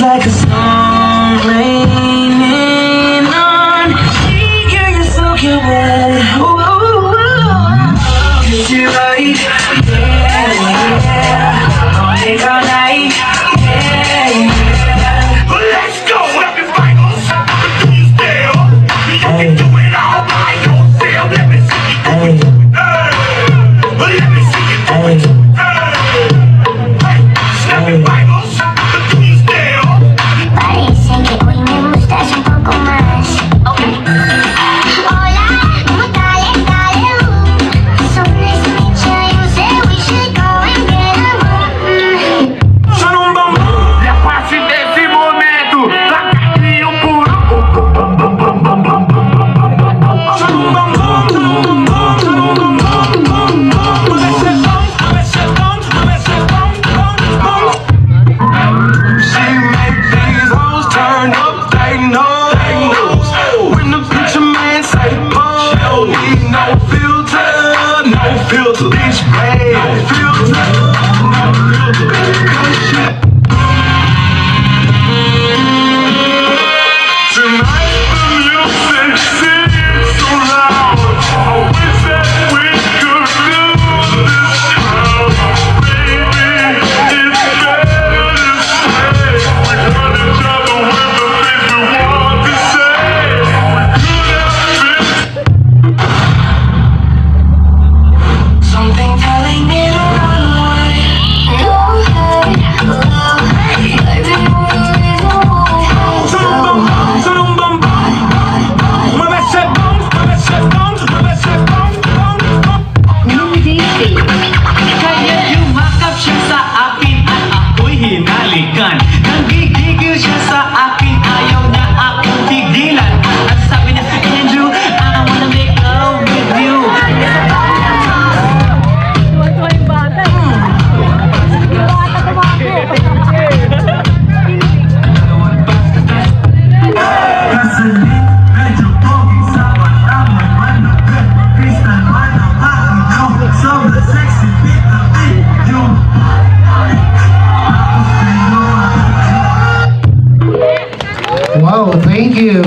like a song raining on me. Yeah, you're so cute, ooh, yes, you're right. Yeah, yeah. All day, all night. Yeah, yeah. Let's go, everybody. Do you still? You can do it all by yourself. Let me see you do it. Let me see you do it. Snappy Bibles. Do you still? Parece que hoy me gustas un poco más. Hola, dale, dale, So nice to meet you, you say we should go and get a room. Sono un bambù. La passi desse momento. La carinho puro. Sono un bambù. She make these hoes turn up, they know. When the picture man say pump, she don't need no filter, bitch bad. No filter, Cause she tonight the music seems so loud. I wish that we could lose this crowd. Baby, it's better to stay. We hurt each other with the things we want to say. Something telling me to run away. Go ahead, baby, you're the reason why I Sono un bambù, sono un bambù. Muove ese bum, muove ese bum, muove ese bum, bum, bum. Kaya yumakap siya sa akin at ako'y hinalikan. Nanggigigil siya sa akin, ayaw na akong tigilan. At sabi niya, Andrew, I wanna make love with you. Wow, thank you.